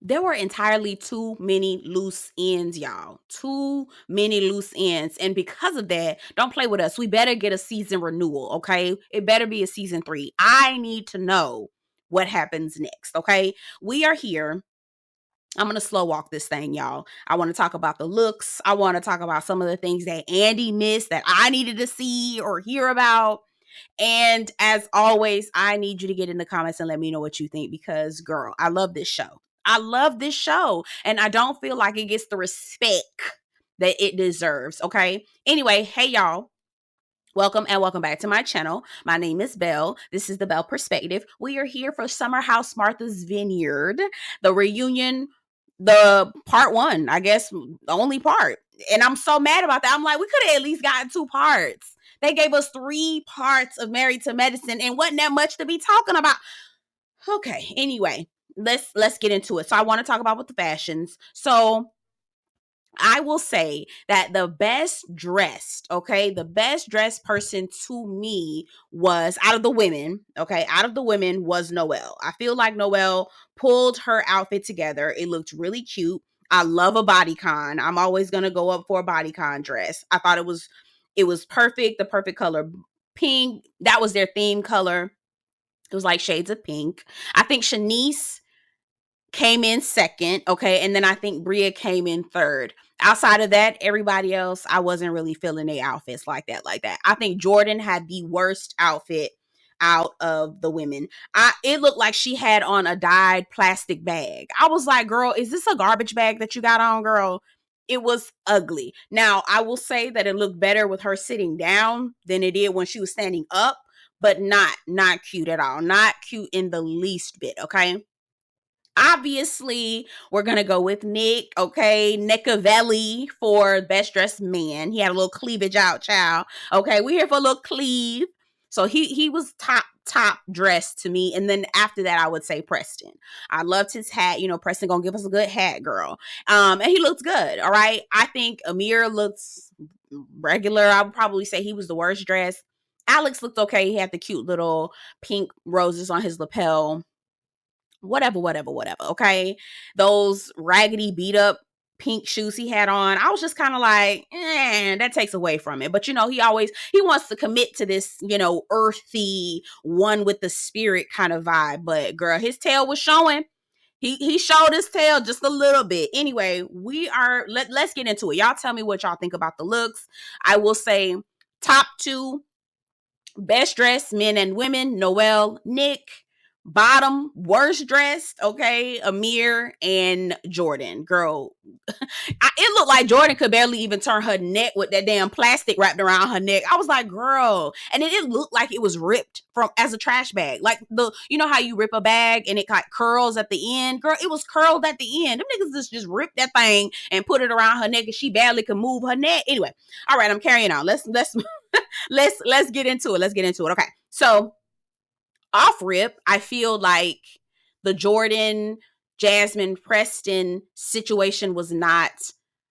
there were entirely too many loose ends, y'all. Too many loose ends. And because of that, don't play with us. We better get a season renewal, okay? It better be a season 3. I need to know what happens next, okay? We are here. I'm going to slow walk this thing, y'all. I want to talk about the looks. I want to talk about some of the things that Andy missed that I needed to see or hear about. And as always, I need you to get in the comments and let me know what you think because, girl, I love this show. I love this show. And I don't feel like it gets the respect that it deserves. Okay. Anyway, hey, y'all. Welcome and welcome back to my channel. My name is Belle. This is the Belle Perspective. We are here for Summer House Martha's Vineyard, the reunion, the part 1, I guess, the only part. And I'm so mad about that. I'm like, we could have at least gotten 2 parts. They gave us 3 parts of Married to Medicine and wasn't that much to be talking about. Okay, anyway, let's get into it. So I want to talk about with the fashions. So I will say that the best dressed person to me was out of the women, was Noelle. I feel like Noelle pulled her outfit together. It looked really cute. I love a bodycon. I'm always going to go up for a bodycon dress. I thought it was perfect, the perfect color. Pink, that was their theme color. It was like shades of pink. I think Shanice came in second, okay, and then I think Bria came in third. Outside of that, everybody else, I wasn't really feeling their outfits like that. I think Jordan had the worst outfit out of the women. It looked like she had on a dyed plastic bag. I was like, girl, is this a garbage bag that you got on, girl? It was ugly. Now, I will say that it looked better with her sitting down than it did when she was standing up, but not cute at all. Not cute in the least bit, okay? Obviously, we're gonna go with Nick, okay? Nicavelli for best dressed man. He had a little cleavage out, child. Okay, we're here for a little cleave. So he was top dressed to me. And then after that, I would say Preston. I loved his hat. You know, Preston gonna give us a good hat, girl. And he looks good. All right. I think Amir looks regular. I would probably say he was the worst dressed. Alex looked okay. He had the cute little pink roses on his lapel, whatever. Okay. Those raggedy beat up pink shoes he had on, I was just kind of like, that takes away from it. But you know, he wants to commit to this, you know, earthy, one with the spirit kind of vibe. But girl, his tail was showing. He showed his tail just a little bit. Anyway, let's get into it. Y'all tell me what y'all think about the looks. I will say top 2 best dressed men and women, Noelle, Nick. Bottom worst dressed, okay, Amir and Jordan. Girl, it looked like Jordan could barely even turn her neck with that damn plastic wrapped around her neck. I was like, girl, and it looked like it was ripped from as a trash bag. Like you know how you rip a bag and it got curls at the end, girl. It was curled at the end. Them niggas just ripped that thing and put it around her neck, and she barely could move her neck. Anyway, all right, I'm carrying on. Let's let's get into it. Let's get into it. Okay, so off rip, I feel like the Jordan, Jasmine, Preston situation was not,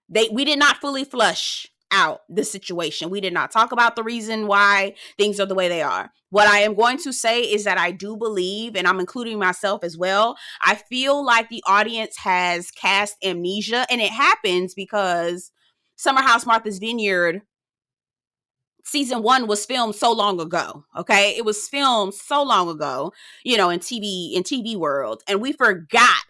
we did not fully flush out the situation. We did not talk about the reason why things are the way they are. What I am going to say is that I do believe, and I'm including myself as well, I feel like the audience has cast amnesia, and it happens because Summer House Martha's Vineyard season 1 was filmed so long ago. Okay. It was filmed so long ago, you know, in TV world. And we forgot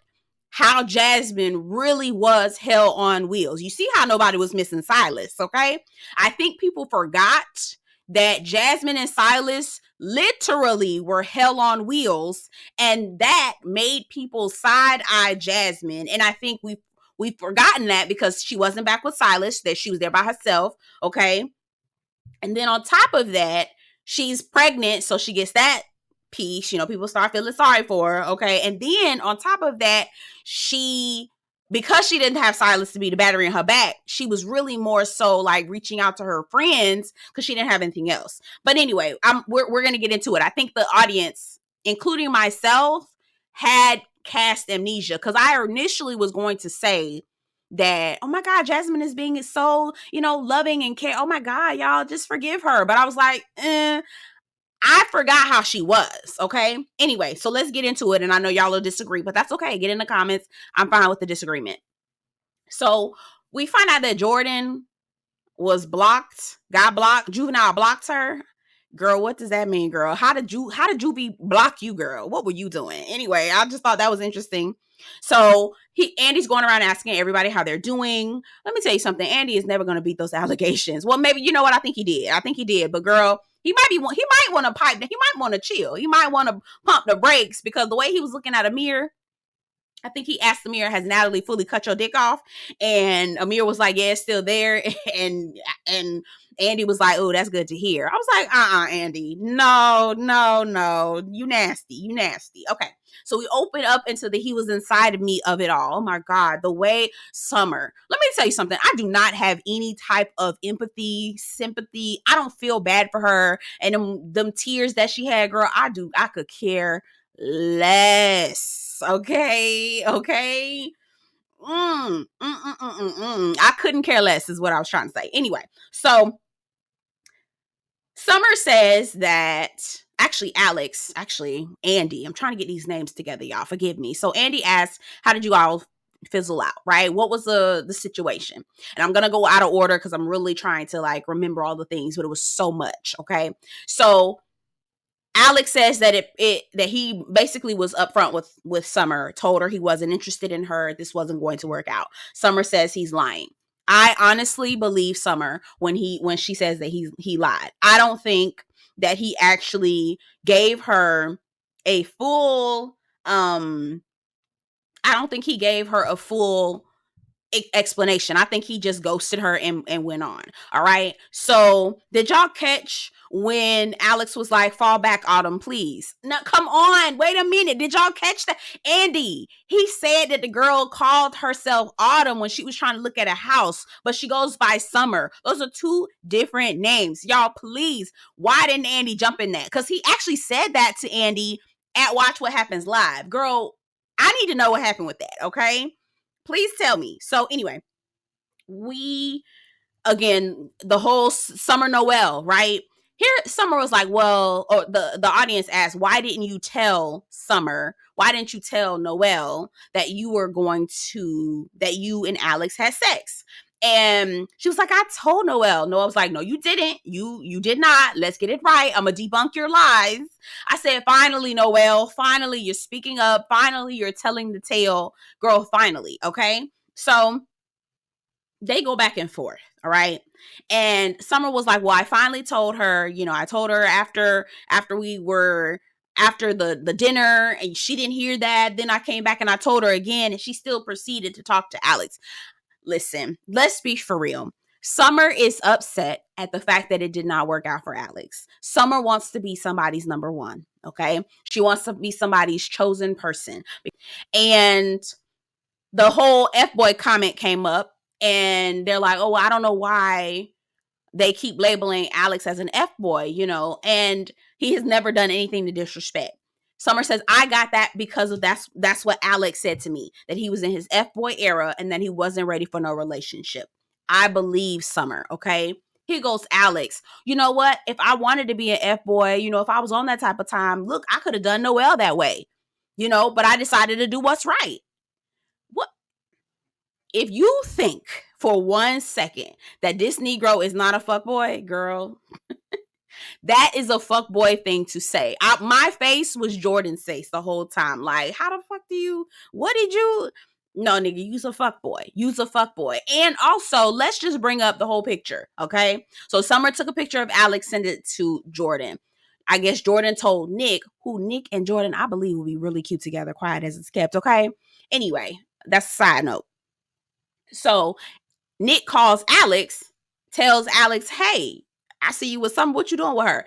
how Jasmine really was hell on wheels. You see how nobody was missing Silas. Okay. I think people forgot that Jasmine and Silas literally were hell on wheels, and that made people side eye Jasmine. And I think we've forgotten that because she wasn't back with Silas, that she was there by herself. Okay. And then on top of that, she's pregnant, so she gets that piece. You know, people start feeling sorry for her, okay? And then on top of that, because she didn't have Silas to be the battery in her back, she was really more so like reaching out to her friends because she didn't have anything else. But anyway, we're going to get into it. I think the audience, including myself, had cast amnesia because I initially was going to say that, oh my God, Jasmine is being so, you know, loving and care. Oh my God, y'all just forgive her. But I was like, I forgot how she was, okay? Anyway, so let's get into it. And I know y'all will disagree, but that's okay. Get in the comments. I'm fine with the disagreement. So we find out that Jordan was blocked, got blocked, Juvenile blocked her. Girl, what does that mean, girl? How did you be block you, girl? What were you doing? Anyway, I just thought that was interesting. So Andy's going around asking everybody how they're doing. Let me tell you something. Andy is never going to beat those allegations. Well, maybe, you know what? I think he did. But girl, he might want to pipe. He might want to chill. He might want to pump the brakes, because the way he was looking at Amir, I think he asked Amir, has Natalie fully cut your dick off? And Amir was like, yeah, it's still there. And Andy was like, oh, that's good to hear. I was like, Andy, no. You nasty. Okay. So we open up into the he was inside of me of it all. Oh my God. The way Summer, let me tell you something. I do not have any type of empathy, sympathy. I don't feel bad for her. And them tears that she had, girl, I could care less. Okay. I couldn't care less is what I was trying to say. Anyway, so Summer says that Andy, I'm trying to get these names together, y'all. Forgive me. So Andy asks, how did you all fizzle out, right? What was the situation? And I'm going to go out of order because I'm really trying to like remember all the things, but it was so much. Okay. So Alex says that that he basically was upfront with Summer, told her he wasn't interested in her. This wasn't going to work out. Summer says he's lying. I honestly believe Summer when she says that he lied. I don't think that he actually gave her a full I don't think he gave her a full explanation. I think he just ghosted her and went on. All right. So did y'all catch when Alex was like, fall back, Autumn, please? Now, come on. Wait a minute. Did y'all catch that? Andy, he said that the girl called herself Autumn when she was trying to look at a house, but she goes by Summer. Those are two different names. Y'all, please. Why didn't Andy jump in that? Because he actually said that to Andy at Watch What Happens Live. Girl, I need to know what happened with that. Okay. Please tell me. So anyway, the whole Summer Noelle, right? Here, Summer was like, well, or the audience asked, why didn't you tell Summer? Why didn't you tell Noelle that you and Alex had sex? And she was like, I told Noelle. Noelle was like, no, you didn't. You did not. Let's get it right. I'm going to debunk your lies. I said, finally, Noelle, finally, you're speaking up. Finally, you're telling the tale. Girl, finally. Okay. So they go back and forth. All right. And Summer was like, well, I finally told her, I told her after the dinner, and she didn't hear that. Then I came back and I told her again, and she still proceeded to talk to Alex. Listen, let's be for real. Summer is upset at the fact that it did not work out for Alex. Summer wants to be somebody's number one. Okay. She wants to be somebody's chosen person. And the whole F-boy comment came up, and they're like, oh, I don't know why they keep labeling Alex as an F-boy, and he has never done anything to disrespect. Summer says, I got that because of that's what Alex said to me, that he was in his F-boy era and that he wasn't ready for no relationship. I believe Summer, okay? Here goes Alex. You know what? If I wanted to be an F-boy, if I was on that type of time, look, I could have done Noelle that way, but I decided to do what's right. What? If you think for 1 second that this Negro is not a fuckboy, girl, that is a fuckboy thing to say. My face was Jordan's face the whole time. Like, how the fuck what did you? No, nigga, you's a fuckboy. You's a fuckboy. And also, let's just bring up the whole picture, okay? So Summer took a picture of Alex, sent it to Jordan. I guess Jordan told Nick, who Nick and Jordan, I believe, will be really cute together, quiet as it's kept, okay? Anyway, that's a side note. So Nick calls Alex, tells Alex, hey, I see you with Summer. What you doing with her?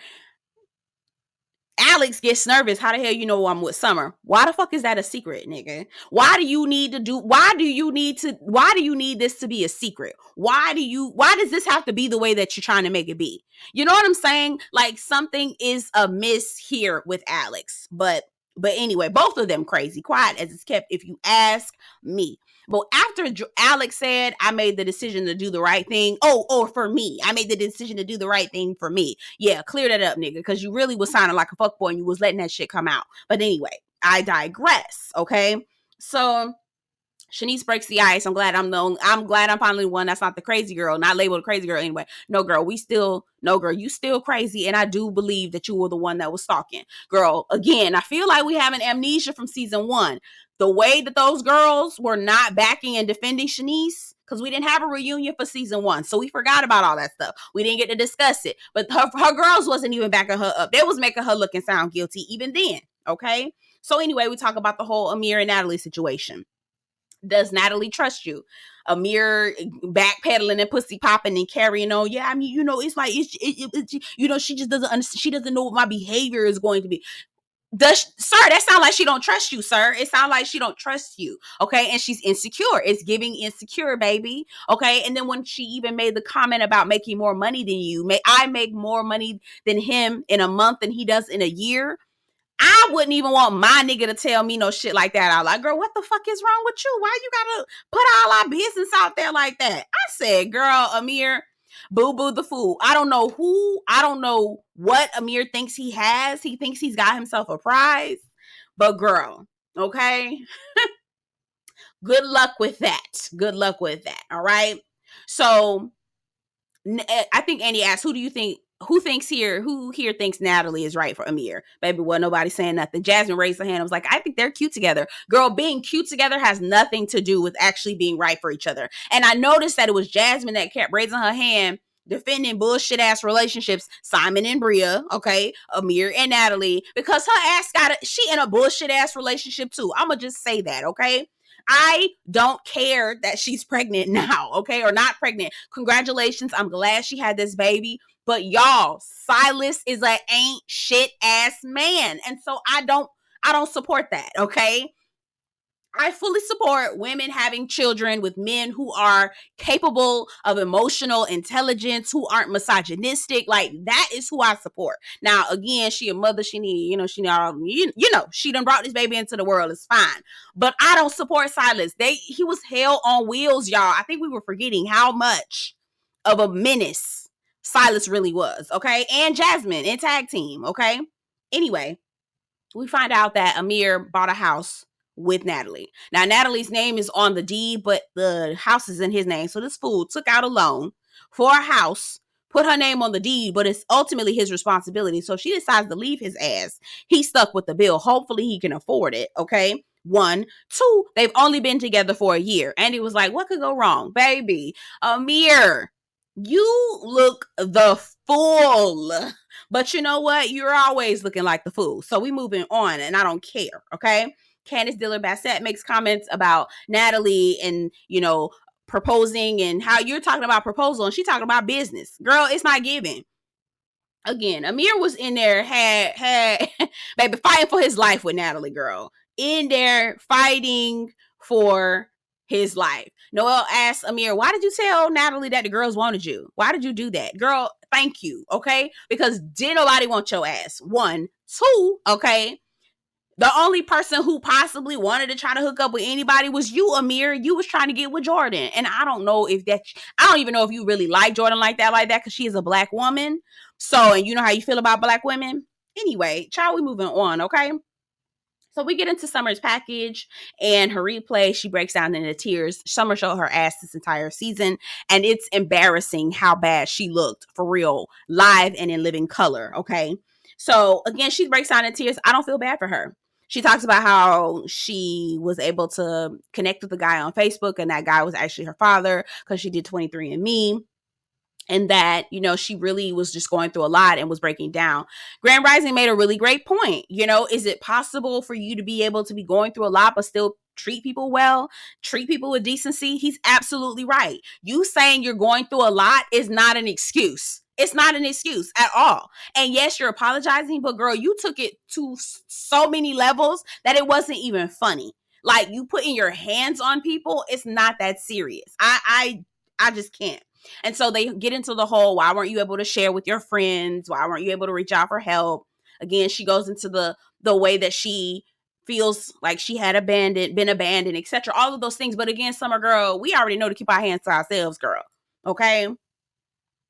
Alex gets nervous. How the hell you know I'm with Summer? Why the fuck is that a secret, nigga? Why do you need this to be a secret? Why does this have to be the way that you're trying to make it be? You know what I'm saying? Like, something is amiss here with Alex, but But anyway, both of them crazy. Quiet as it's kept, if you ask me. But after Alex said, I made the decision to do the right thing. Oh, or for me. I made the decision to do the right thing for me. Yeah, clear that up, nigga. Because you really was sounding like a fuckboy and you was letting that shit come out. But anyway, I digress. Okay. So Shanice breaks the ice. I'm glad I'm finally the one that's not the crazy girl, not labeled a crazy girl anyway. No, girl, you still crazy. And I do believe that you were the one that was stalking. Girl, again, I feel like we have an amnesia from season 1. The way that those girls were not backing and defending Shanice, because we didn't have a reunion for season 1. So we forgot about all that stuff. We didn't get to discuss it. But her girls wasn't even backing her up. They was making her look and sound guilty even then. Okay? So anyway, we talk about the whole Amir and Natalie situation. Does Natalie trust you? Amir backpedaling and pussy popping and carrying on. Yeah, I mean, it's like, she just doesn't understand. She doesn't know what my behavior is going to be. Sir, that sounds like she don't trust you, sir. It sounds like she don't trust you. Okay. And she's insecure. It's giving insecure, baby. Okay. And then when she even made the comment about making more money than you, I make more money than him in a month than he does in a year. I wouldn't even want my nigga to tell me no shit like that. I'm like, girl, what the fuck is wrong with you? Why you gotta put all our business out there like that? I said, girl, Amir, boo-boo the fool. I don't know what Amir thinks he has. He thinks he's got himself a prize. But girl, okay? Good luck with that. Good luck with that, all right? So, I think Andy asked, who here thinks Natalie is right for Amir? Baby, well, nobody's saying nothing. Jasmine raised her hand and was like, I think they're cute together. Girl, being cute together has nothing to do with actually being right for each other. And I noticed that it was Jasmine that kept raising her hand, defending bullshit ass relationships, Simon and Bria, okay, Amir and Natalie, because her ass she in a bullshit ass relationship too. I'ma just say that, okay? I don't care that she's pregnant now, okay, or not pregnant. Congratulations. I'm glad she had this baby. But y'all, Silas is an ain't shit ass man. And so I don't support that, okay? I fully support women having children with men who are capable of emotional intelligence, who aren't misogynistic. Like, that is who I support. Now, again, she a mother. She need, she done brought this baby into the world. It's fine. But I don't support Silas. He was hell on wheels, y'all. I think we were forgetting how much of a menace Silas really was, okay? And Jasmine in tag team, okay? Anyway, we find out that Amir bought a house with Natalie. Now, Natalie's name is on the deed, but the house is in his name. So this fool took out a loan for a house, put her name on the deed, but it's ultimately his responsibility. So she decides to leave his ass. He's stuck with the bill. Hopefully he can afford it, okay? 1. 2, they've only been together for a year. And he was like, what could go wrong? Baby, Amir, you look the fool. But you know what? You're always looking like the fool. So we moving on, and I don't care, okay? Candace Diller-Bassett makes comments about Natalie and, proposing and how you're talking about proposal and she talking about business. Girl, it's not giving. Again, Amir was in there, had baby, fighting for his life with Natalie, girl. In there fighting for his life. Noelle asked Amir, why did you tell Natalie that the girls wanted you? Why did you do that? Girl, thank you, okay? Because did nobody want your ass? 1. 2, okay? The only person who possibly wanted to try to hook up with anybody was you, Amir. You was trying to get with Jordan. And I don't even know if you really like Jordan like that, because she is a black woman. So, and you know how you feel about black women? Anyway, child, we moving on, okay? So we get into Summer's package and her replay. She breaks down into tears. Summer showed her ass this entire season, and it's embarrassing how bad she looked for real, live and in living color, okay? So again, she breaks down in tears. I don't feel bad for her. She talks about how she was able to connect with the guy on Facebook, and that guy was actually her father because she did 23andMe. And that, she really was just going through a lot and was breaking down. Grand Rising made a really great point. Is it possible for you to be able to be going through a lot but still treat people well, treat people with decency? He's absolutely right. You saying you're going through a lot is not an excuse. It's not an excuse at all. And yes, you're apologizing, but girl, you took it to so many levels that it wasn't even funny. Like, you putting your hands on people, it's not that serious. I just can't. And so they get into the whole, why weren't you able to share with your friends? Why weren't you able to reach out for help? Again, she goes into the the way that she feels like she had been abandoned, etc. All of those things. But again, Summer girl, we already know to keep our hands to ourselves, girl. Okay.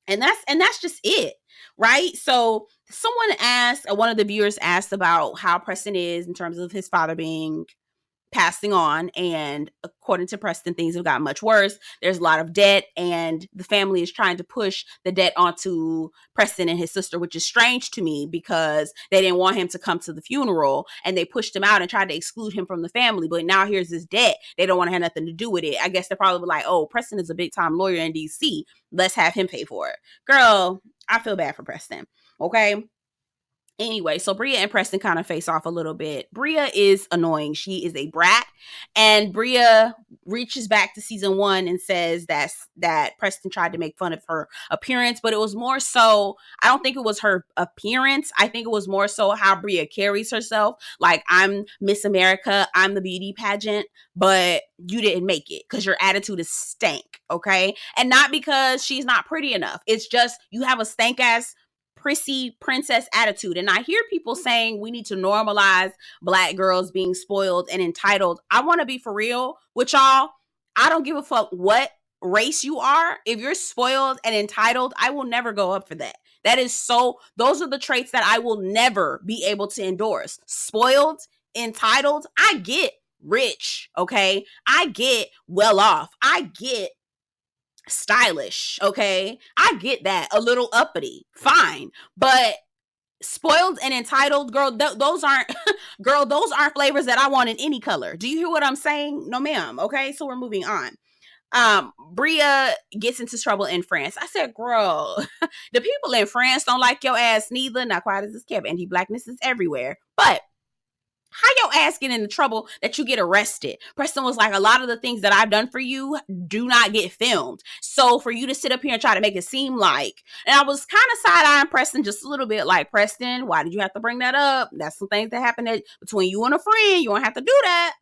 And that's just it, right? So someone asked, one of the viewers asked about how Preston is in terms of his father being passing on, and according to Preston, things have gotten much worse. There's a lot of debt, and the family is trying to push the debt onto Preston and his sister, which is strange to me because they didn't want him to come to the funeral, and they pushed him out and tried to exclude him from the family. But now here's this debt. They don't want to have nothing to do with it. I guess they're probably like, oh, Preston is a big time lawyer in DC. Let's have him pay for it. Girl, I feel bad for Preston. Okay. Anyway, so Bria and Preston kind of face off a little bit. Bria is annoying. She is a brat. And Bria reaches back to season 1 and says that Preston tried to make fun of her appearance, but it was more so, I don't think it was her appearance. I think it was more so how Bria carries herself. Like, I'm Miss America, I'm the beauty pageant, but you didn't make it because your attitude is stank, okay? And not because she's not pretty enough. It's just you have a stank ass prissy princess attitude. And I hear people saying we need to normalize Black girls being spoiled and entitled. I want to be for real with y'all. I don't give a fuck what race you are. If you're spoiled and entitled, I will never go up for that. Those are the traits that I will never be able to endorse. Spoiled, entitled, I get rich, okay? I get well off. I get stylish, okay? I get that. A little uppity, fine. But spoiled and entitled, girl, those aren't girl, those aren't flavors that I want in any color. Do you hear what I'm saying? No ma'am. Okay, so we're moving on. Bria gets into trouble in France. I said, girl, the people in France don't like your ass neither. Not quite as this kept. Anti-Blackness is everywhere. But how your ass get into trouble that you get arrested? Preston was like, a lot of the things that I've done for you do not get filmed. So for you to sit up here and try to make it seem like, and I was kind of side-eyeing Preston just a little bit, like, Preston, why did you have to bring that up? That's some things that happened between you and a friend. You don't have to do that.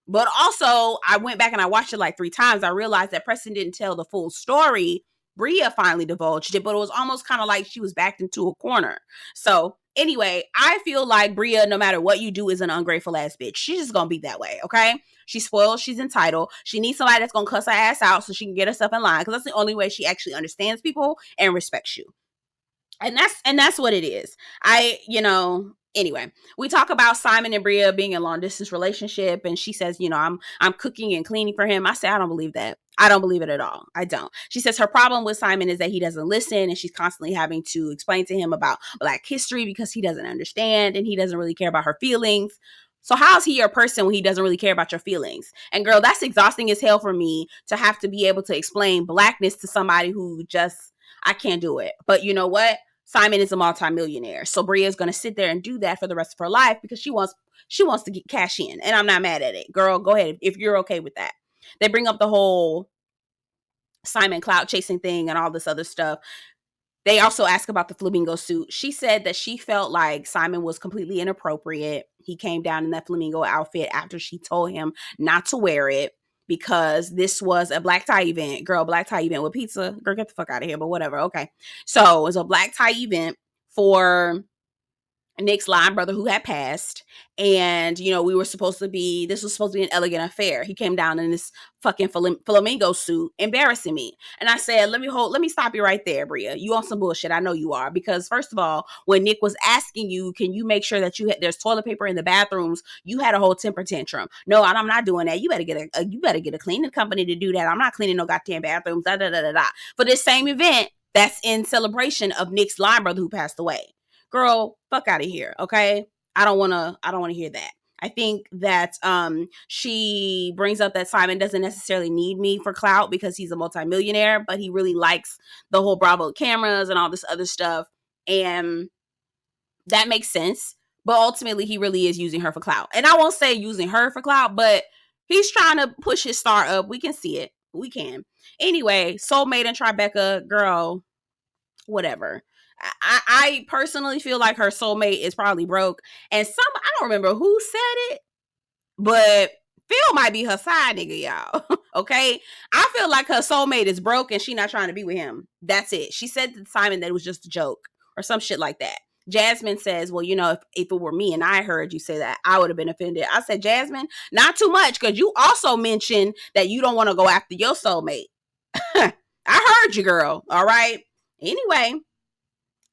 But also, I went back and I watched it like 3 times. I realized that Preston didn't tell the full story. Bria finally divulged it, but it was almost kind of like she was backed into a corner. So anyway, I feel like Bria, no matter what you do, is an ungrateful ass bitch. She's just gonna be that way, okay? She's spoiled. She's entitled. She needs somebody that's gonna cuss her ass out so she can get herself in line, because that's the only way she actually understands people and respects you. And that's what it is. Anyway, we talk about Simon and Bria being in a long distance relationship, and she says, I'm cooking and cleaning for him. I say, I don't believe that. I don't believe it at all. I don't. She says her problem with Simon is that he doesn't listen, and she's constantly having to explain to him about Black history because he doesn't understand and he doesn't really care about her feelings. So how is he your person when he doesn't really care about your feelings? And girl, that's exhausting as hell for me to have to be able to explain Blackness to somebody who I can't do it. But you know what? Simon is a multimillionaire. So Bria is going to sit there and do that for the rest of her life because she wants to get cash in. And I'm not mad at it. Girl, go ahead if you're okay with that. They bring up the whole Simon clout chasing thing and all this other stuff. They also ask about the flamingo suit. She said that she felt like Simon was completely inappropriate. He came down in that flamingo outfit after she told him not to wear it because this was a black tie event. Girl, black tie event with pizza. Girl, get the fuck out of here, but whatever. Okay. So it was a black tie event for Nick's line brother who had passed. And, this was supposed to be an elegant affair. He came down in this fucking flamingo suit, embarrassing me. And I said, let me stop you right there, Bria. You on some bullshit. I know you are. Because first of all, when Nick was asking you, can you make sure that there's toilet paper in the bathrooms? You had a whole temper tantrum. No, I'm not doing that. You better get a cleaning company to do that. I'm not cleaning no goddamn bathrooms. Da, da, da, da, da. For this same event, that's in celebration of Nick's line brother who passed away. Girl, fuck out of here, okay? I don't want to hear that. I think that she brings up that Simon doesn't necessarily need me for clout because he's a multimillionaire, but he really likes the whole Bravo cameras and all this other stuff. And that makes sense. But ultimately, he really is using her for clout. And I won't say using her for clout, but he's trying to push his star up. We can see it. We can. Anyway, Soulmate and Tribeca, girl, whatever. I personally feel like her soulmate is probably broke. And I don't remember who said it, but Phil might be her side nigga, y'all. Okay? I feel like her soulmate is broke and she not trying to be with him. That's it. She said to Simon that it was just a joke or some shit like that. Jasmine says, well, if it were me and I heard you say that, I would have been offended. I said, Jasmine, not too much, because you also mentioned that you don't want to go after your soulmate. I heard you, girl. All right. Anyway,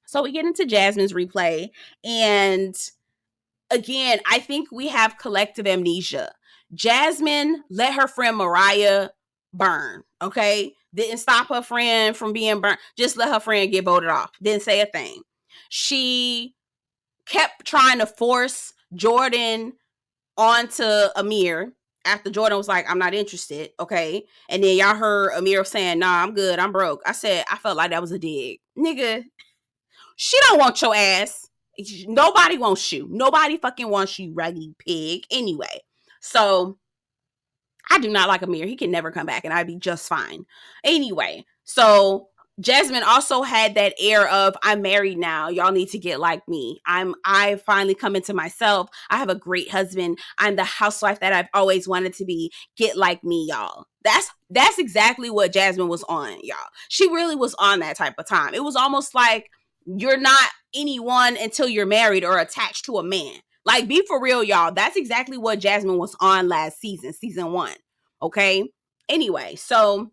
so we get into Jasmine's replay, and again, I think we have collective amnesia. Jasmine let her friend Mariah burn, okay? Didn't stop her friend from being burned. Just let her friend get voted off. Didn't say a thing. She kept trying to force Jordan onto Amir after Jordan was like, I'm not interested, okay? And then y'all heard Amir saying, nah, I'm good, I'm broke. I felt like that was a dig. Nigga, she don't want your ass. Nobody wants you. Nobody fucking wants you, raggy pig. Anyway, so I do not like Amir. He can never come back and I'd be just fine. Anyway, so Jasmine also had that air of, I'm married now. Y'all need to get like me. I finally come into myself. I have a great husband. I'm the housewife that I've always wanted to be. Get like me, y'all. That's exactly what Jasmine was on, y'all. She really was on that type of time. It was almost like you're not anyone until you're married or attached to a man. Like, be for real, y'all. That's exactly what Jasmine was on last season 1. Okay? Anyway, so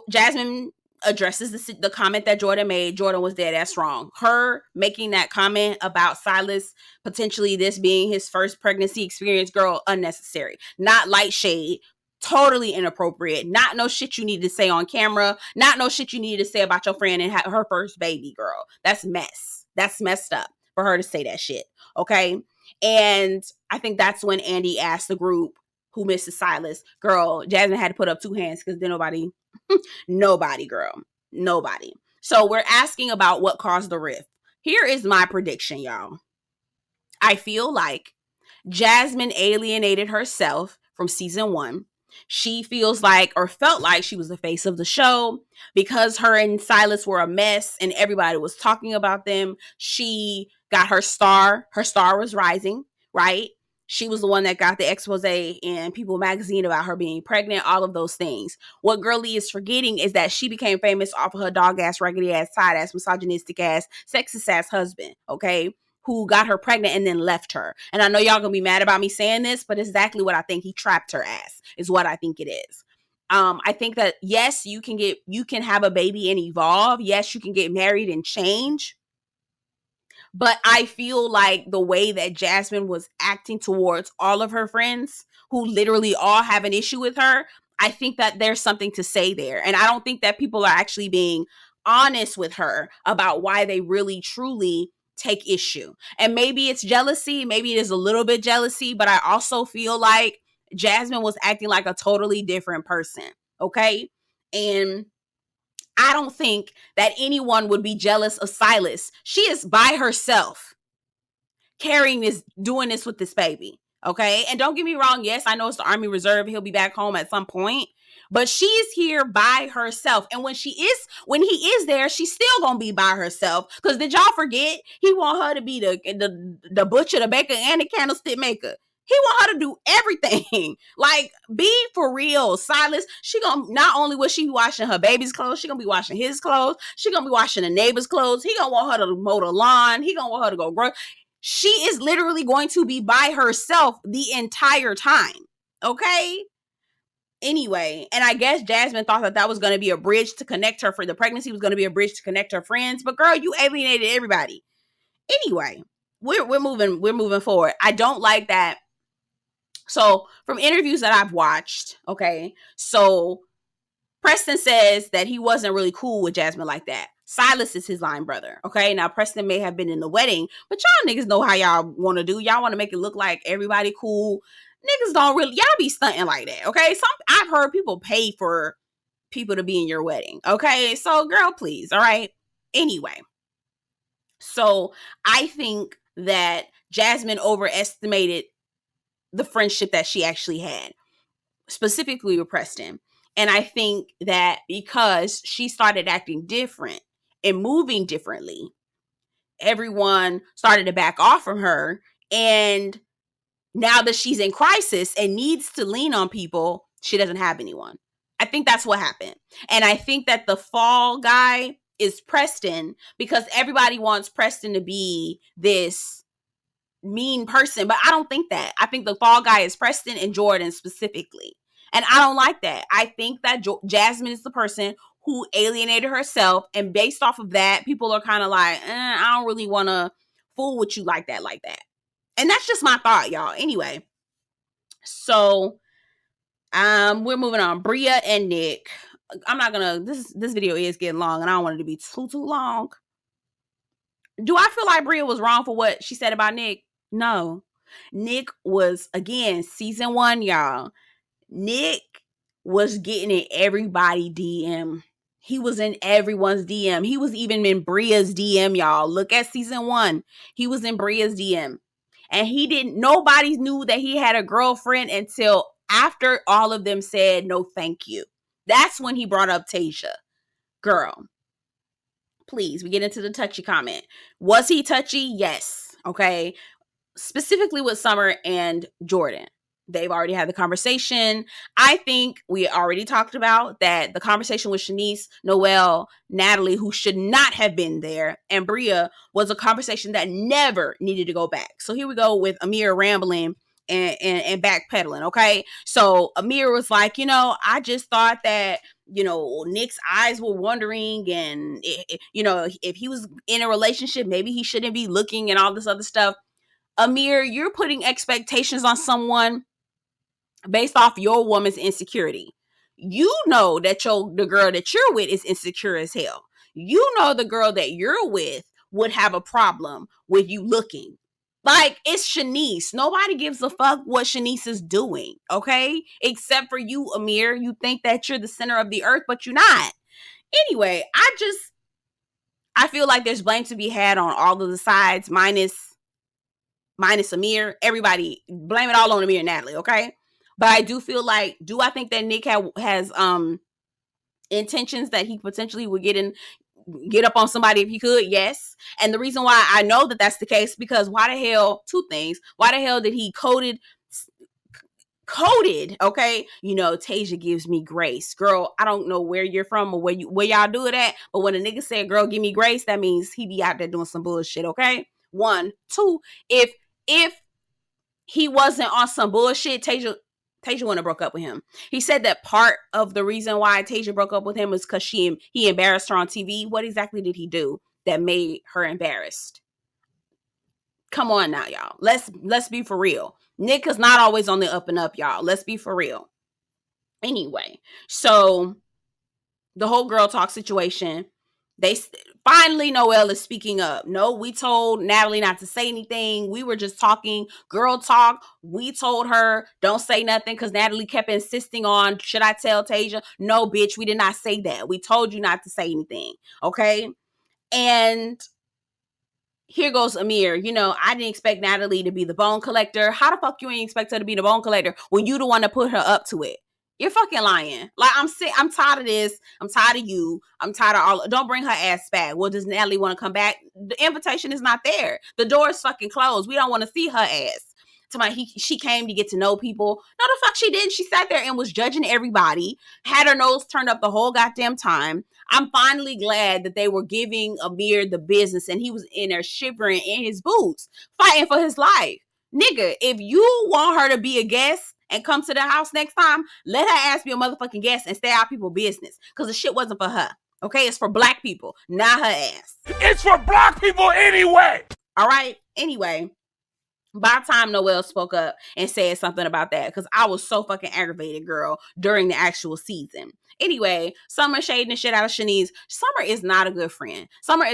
Jasmine addresses the comment that Jordan made. Jordan was dead ass wrong. Her making that comment about Silas, potentially this being his first pregnancy experience, girl, unnecessary. Not light shade. Totally inappropriate. Not no shit you need to say on camera. Not no shit you need to say about your friend and her first baby, girl. That's mess. That's messed up for her to say that shit. Okay? And I think that's when Andy asked the group who misses Silas. Girl, Jasmine had to put up 2 hands because then nobody, girl. Nobody. So we're asking about what caused the rift. Here is my prediction, y'all. I feel like Jasmine alienated herself from season 1. She feels like, or felt like, she was the face of the show because her and Silas were a mess and everybody was talking about them. She got her star. Her star was rising, right? She was the one that got the expose in People magazine about her being pregnant, all of those things. What Girlie is forgetting is that she became famous off of her dog ass, raggedy ass, side ass, misogynistic ass, sexist ass husband, okay? Who got her pregnant and then left her. And I know y'all gonna be mad about me saying this, but it's exactly what I think. He trapped her ass, is what I think it is. I think that, yes, you can have a baby and evolve. Yes, you can get married and change. But I feel like the way that Jasmine was acting towards all of her friends, who literally all have an issue with her, I think that there's something to say there. And I don't think that people are actually being honest with her about why they really, truly take issue. And maybe it's jealousy. Maybe it is a little bit jealousy. But I also feel like Jasmine was acting like a totally different person. Okay? And I don't think that anyone would be jealous of Silas. She is by herself doing this with this baby. Okay. And don't get me wrong. Yes, I know it's the Army Reserve. He'll be back home at some point, but she's here by herself. And when he is there, she's still going to be by herself. Cause did y'all forget? He want her to be the butcher, the baker, and the candlestick maker. He want her to do everything. Like, be for real. Silas, not only will she be washing her baby's clothes, she gonna be washing his clothes. She gonna be washing the neighbor's clothes. He gonna want her to mow the lawn. He gonna want her to go grow. She is literally going to be by herself the entire time. Okay? Anyway, and I guess Jasmine thought that was going to be a bridge to connect her, for the pregnancy was going to be a bridge to connect her friends. But girl, you alienated everybody. Anyway, we're moving forward. I don't like that. So from interviews that I've watched, okay, so Preston says that he wasn't really cool with Jasmine like that. Silas is his line brother, okay? Now, Preston may have been in the wedding, but y'all niggas know how y'all want to do. Y'all want to make it look like everybody cool. Niggas don't really, y'all be stunting like that, okay? I've heard people pay for people to be in your wedding, okay? So, girl, please, all right? Anyway, so I think that Jasmine overestimated the friendship that she actually had, specifically with Preston. And I think that because she started acting different and moving differently, everyone started to back off from her. And now that she's in crisis and needs to lean on people, she doesn't have anyone. I think that's what happened. And I think that the fall guy is Preston, because everybody wants Preston to be this mean person, but I don't think that. I think the fall guy is Preston and Jordan specifically. And I don't like that. I think that Jasmine is the person who alienated herself, and based off of that, people are kind of like, I don't really want to fool with you like that. And that's just my thought, y'all. Anyway, so we're moving on. Bria and Nick. I'm not gonna, this video is getting long and I don't want it to be too long. Do I feel like Bria was wrong for what she said about Nick? No. Nick was, again, season 1, y'all. Nick was getting in everybody DM. He was in everyone's DM. He was even in Bria's DM, y'all. Look at season 1. He was in Bria's DM. And nobody knew that he had a girlfriend until after all of them said no thank you. That's when he brought up Tasia. Girl, please, we get into the touchy comment. Was he touchy? Yes. Okay. Specifically with Summer and Jordan. They've already had the conversation. I think we already talked about that the conversation with Shanice, Noelle, Natalie, who should not have been there, and Bria was a conversation that never needed to go back. So here we go with Amir rambling and backpedaling, okay? So Amir was like, I just thought that, Nick's eyes were wandering, and, if he was in a relationship, maybe he shouldn't be looking and all this other stuff. Amir, you're putting expectations on someone based off your woman's insecurity. You know that the girl that you're with is insecure as hell. You know the girl that you're with would have a problem with you looking. Like, it's Shanice. Nobody gives a fuck what Shanice is doing, okay? Except for you, Amir. You think that you're the center of the earth, but you're not. Anyway, I feel like there's blame to be had on all of the sides, minus Amir. Everybody, blame it all on Amir and Natalie, okay? But I do feel like, do I think that Nick has intentions that he potentially would get up on somebody if he could? Yes. And the reason why I know that that's the case, because why the hell, two things. Why the hell did he coded, okay? Tasia gives me grace. Girl, I don't know where you're from or where y'all do it at, but when a nigga said, girl, give me grace, that means he be out there doing some bullshit, okay? 1, 2, if he wasn't on some bullshit, Tasia wouldn't have broke up with him. He said that part of the reason why Tasia broke up with him was because he embarrassed her on TV. What exactly did he do that made her embarrassed? Come on now, y'all. Let's be for real. Nick is not always on the up and up, y'all. Let's be for real. Anyway, so the whole girl talk situation, finally Noelle is speaking up. No, we told Natalie not to say anything. We were just talking girl talk. We told her don't say nothing because Natalie kept insisting on, should I tell Tasia? No, bitch, we did not say that. We told you not to say anything. Okay. And here goes Amir. I didn't expect Natalie to be the bone collector. How the fuck you ain't expect her to be the bone collector when you the one that put her up to it? You're fucking lying. Like, I'm tired of this. I'm tired of you. I'm tired of all. Don't bring her ass back. Well, does Natalie want to come back? The invitation is not there. The door is fucking closed. We don't want to see her ass. She came to get to know people. No, the fuck she didn't. She sat there and was judging everybody. Had her nose turned up the whole goddamn time. I'm finally glad that they were giving Amir the business, and he was in there shivering in his boots, fighting for his life. Nigga, if you want her to be a guest and come to the house next time, let her ass be a motherfucking guest and stay out people's business. Because the shit wasn't for her. Okay? It's for black people, not her ass. It's for black people anyway! All right? Anyway, by the time Noelle spoke up and said something about that, because I was so fucking aggravated, girl, during the actual season. Anyway, Summer shading the shit out of Shanice. Summer is not a good friend. Summer,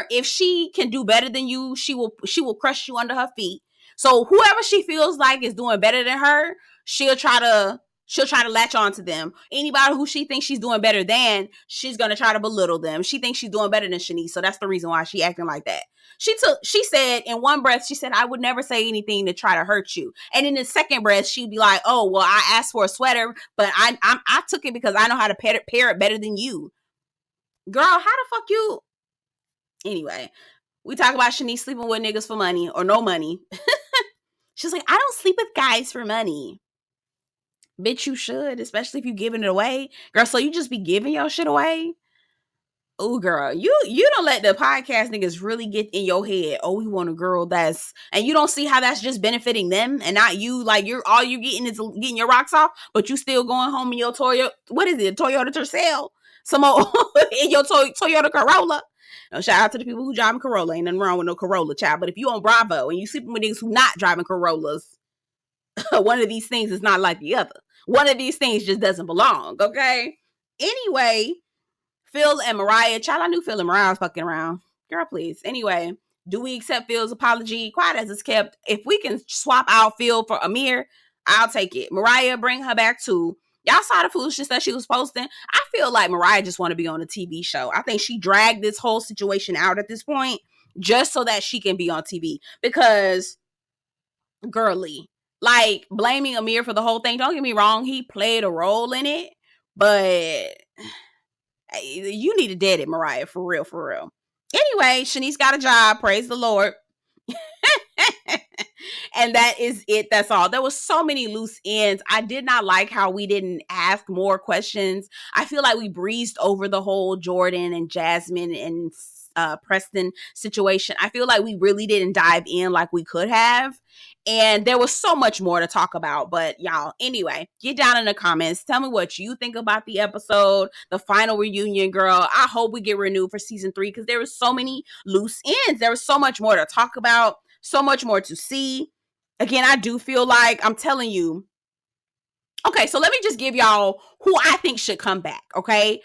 if she can do better than you, she will crush you under her feet. So whoever she feels like is doing better than her, she'll try to latch on to them. Anybody who she thinks she's doing better than, she's going to try to belittle them. She thinks she's doing better than Shanice. So that's the reason why she acting like that. She said in one breath, she said, I would never say anything to try to hurt you. And in the second breath, she'd be like, oh, well, I asked for a sweater, but I took it because I know how to pair it better than you. Girl, how the fuck you? Anyway, we talk about Shanice sleeping with niggas for money or no money. She's like, I don't sleep with guys for money. Bitch, you should, especially if you giving it away. Girl, so you just be giving your shit away? Oh, girl, you don't let the podcast niggas really get in your head. Oh, we want a girl that's, and you don't see how that's just benefiting them and not you. Like you're getting is getting your rocks off, but you still going home in your Toyota. What is it? Toyota Tercel? Some more in your Toyota Corolla. Now, shout out to the people who driving Corolla. Ain't nothing wrong with no Corolla, child. But if you on Bravo and you sleeping with niggas who not driving Corollas, one of these things is not like the other. One of these things just doesn't belong. Okay. Anyway. Phil and Mariah. Child, I knew Phil and Mariah was fucking around. Girl, please. Anyway, do we accept Phil's apology? Quiet as it's kept. If we can swap out Phil for Amir, I'll take it. Mariah, bring her back too. Y'all saw the foolishness that she was posting. I feel like Mariah just want to be on a TV show. I think she dragged this whole situation out at this point just so that she can be on TV. Because, girly, like, blaming Amir for the whole thing, don't get me wrong, he played a role in it, but you need to dead it, Mariah, for real, for real. Anyway, Shanice got a job, praise the Lord. And that is it. That's all. There was so many loose ends. I did not like how we didn't ask more questions. I feel like we breezed over the whole Jordan and Jasmine and Preston situation. I feel like we really didn't dive in like we could have. And there was so much more to talk about. But y'all, anyway, get down in the comments. Tell me what you think about the episode, the final reunion, girl. I hope we get renewed for season 3 because there was so many loose ends. There was so much more to talk about, so much more to see. Again, I do feel like, I'm telling you. Okay, so let me just give y'all who I think should come back, okay?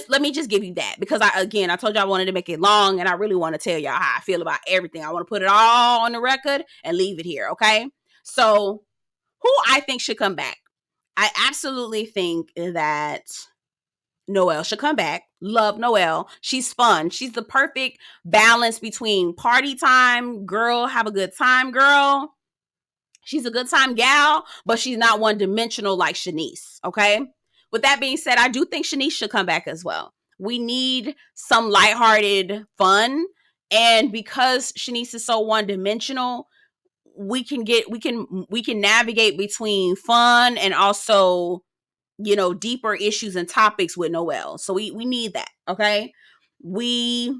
Let me just give you that because I told you I wanted to make it long and I really want to tell y'all how I feel about everything. I want to put it all on the record and leave it here. Okay. So who I think should come back. I absolutely think that Noelle should come back. Love Noelle. She's fun. She's the perfect balance between party time, girl, have a good time, girl. She's a good time gal, but she's not one dimensional like Shanice. Okay. With that being said, I do think Shanice should come back as well. We need some lighthearted fun. And because Shanice is so one-dimensional, we can navigate between fun and also, deeper issues and topics with Noelle. So we need that. Okay. We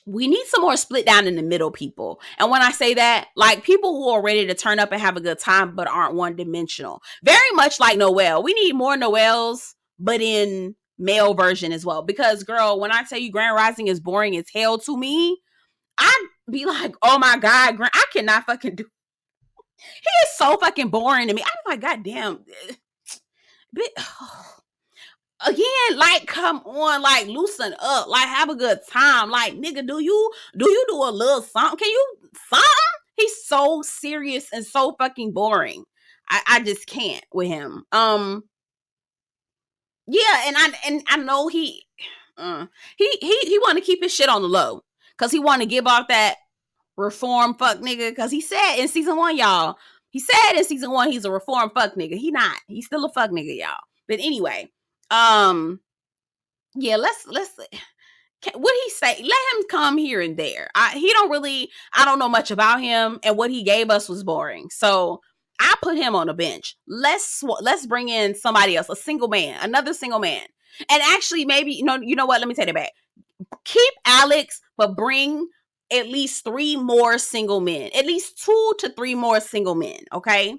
need some more split down in the middle people. And when I say that, like people who are ready to turn up and have a good time, but aren't one dimensional. Very much like Noelle. We need more Noelles, but in male version as well. Because girl, when I tell you Grand Rising is boring as hell to me, I'd be like, oh my God, I cannot fucking do. He is so fucking boring to me. I'm like, God damn. Again, like, come on, like, loosen up, like, have a good time, like, nigga, do you do a little something? Can you something? He's so serious and so fucking boring. I just can't with him. Yeah, and I know he want to keep his shit on the low because he want to give off that reform fuck nigga. Because he said in season 1, y'all, he's a reform fuck nigga. He not. He's still a fuck nigga, y'all. But anyway. Yeah, let's what he say? Let him come here and there. I don't know much about him, and what he gave us was boring. So I put him on a bench. Let's bring in somebody else, another single man. And actually, maybe you know what? Let me take it back. Keep Alex, but bring at least 3 more single men. At least 2 to 3 more single men. Okay.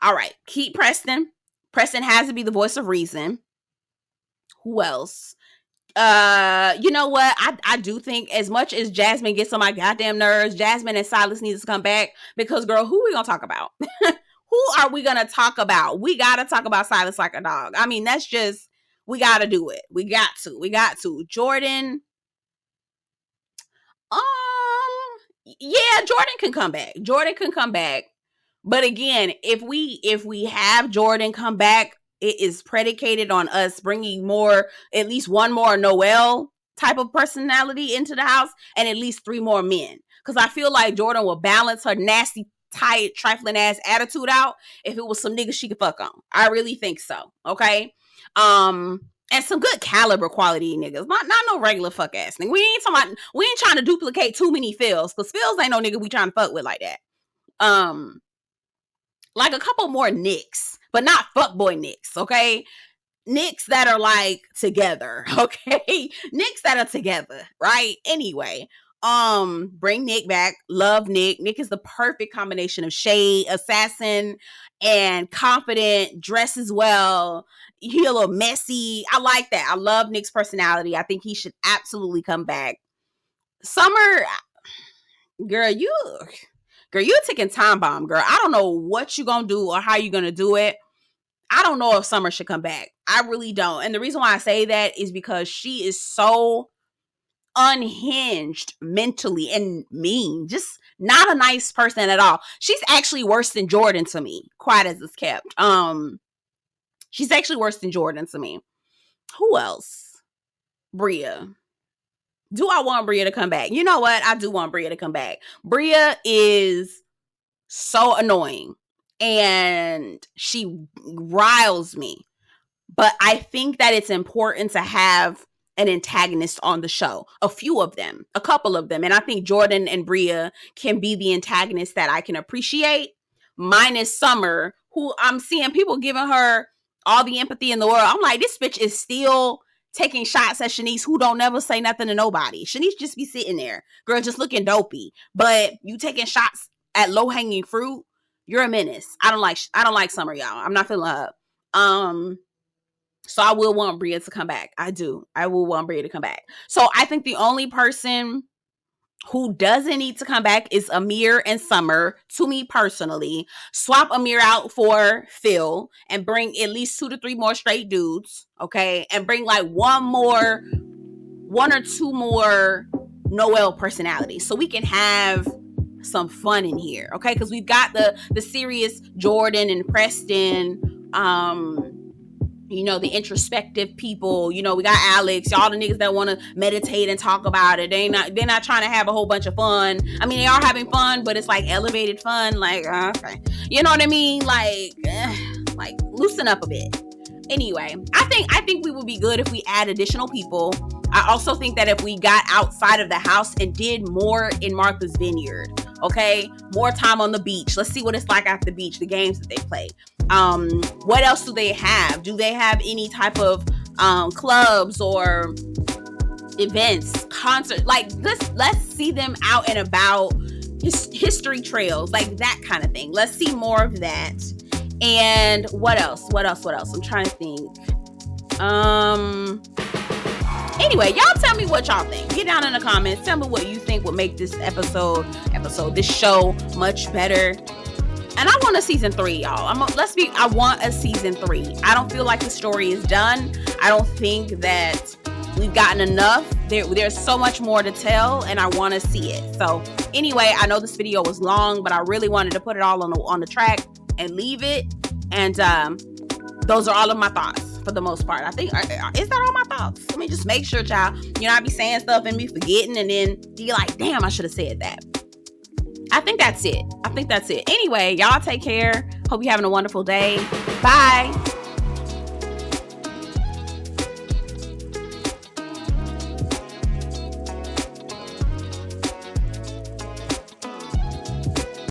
All right. Keep Preston. Preston has to be the voice of reason. Who else? You know what? I do think as much as Jasmine gets on my goddamn nerves, Jasmine and Silas needs to come back because, girl, who are we gonna talk about? Who are we gonna talk about? We gotta talk about Silas like a dog. I mean, that's just, we gotta do it. We got to. Jordan. Yeah, Jordan can come back. But again, if we have Jordan come back, it is predicated on us bringing at least 1 more Noelle type of personality into the house and at least 3 more men. Because I feel like Jordan will balance her nasty, tight, trifling ass attitude out if it was some niggas she could fuck on. I really think so. Okay. And some good caliber quality niggas. Not no regular fuck ass nigga. We ain't trying to duplicate too many Phils. Because Phils ain't no nigga we trying to fuck with like that. Like a couple more Nicks, but not fuckboy Nicks, okay? Nicks that are like together, okay? Nicks that are together, right? Anyway, bring Nick back. Love Nick. Nick is the perfect combination of shade, assassin, and confident, dresses well. He a little messy. I like that. I love Nick's personality. I think he should absolutely come back. Summer, girl, you're taking time bomb, girl. I don't know what you gonna do or how you gonna do it. I don't know if Summer should come back. I really don't. And the reason why I say that is because she is so unhinged mentally and mean. Just not a nice person at all. She's actually worse than Jordan to me. Quiet as it's kept. She's actually worse than Jordan to me. Who else? Bria. Do I want Bria to come back? You know what? I do want Bria to come back. Bria is so annoying and she riles me. But I think that it's important to have an antagonist on the show. A few of them, a couple of them. And I think Jordan and Bria can be the antagonist that I can appreciate. Minus Summer, who I'm seeing people giving her all the empathy in the world. I'm like, this bitch is still taking shots at Shanice, who don't never say nothing to nobody. Shanice just be sitting there. Girl, just looking dopey. But you taking shots at low-hanging fruit, you're a menace. I don't like Summer, y'all. I'm not feeling her. So I will want Bria to come back. I do. I will want Bria to come back. So I think the only person who doesn't need to come back is Amir and Summer, to me personally. Swap Amir out for Phil and bring at least 2 to 3 more straight dudes, okay? And bring like one or two more Noelle personalities so we can have some fun in here, okay? Because we've got the serious Jordan and Preston, the introspective people. We got Alex, all the niggas that want to meditate and talk about it. They're not trying to have a whole bunch of fun. I mean, they are having fun, but it's like elevated fun. Like, okay. You know what I mean? Like loosen up a bit. Anyway, I think we would be good if we add additional people. I also think that if we got outside of the house and did more in Martha's Vineyard, okay? More time on the beach. Let's see what it's like at the beach, the games that they play. What else do they have? Do they have any type of clubs or events, concerts? Like, let's see them out and about, history trails, like that kind of thing. Let's see more of that. And what else? I'm trying to think. Anyway, y'all tell me what y'all think. Get down in the comments. Tell me what you think would make this this show much better. And I want a season 3, y'all. I want a season 3. I don't feel like the story is done. I don't think that we've gotten enough. There's so much more to tell, and I want to see it. So anyway, I know this video was long, but I really wanted to put it all on the track and leave it. And those are all of my thoughts for the most part. I think, is that all my thoughts? Let me just make sure, y'all. I be saying stuff and be forgetting, and then be like, damn, I should have said that. I think that's it. Anyway, y'all take care. Hope you're having a wonderful day. Bye.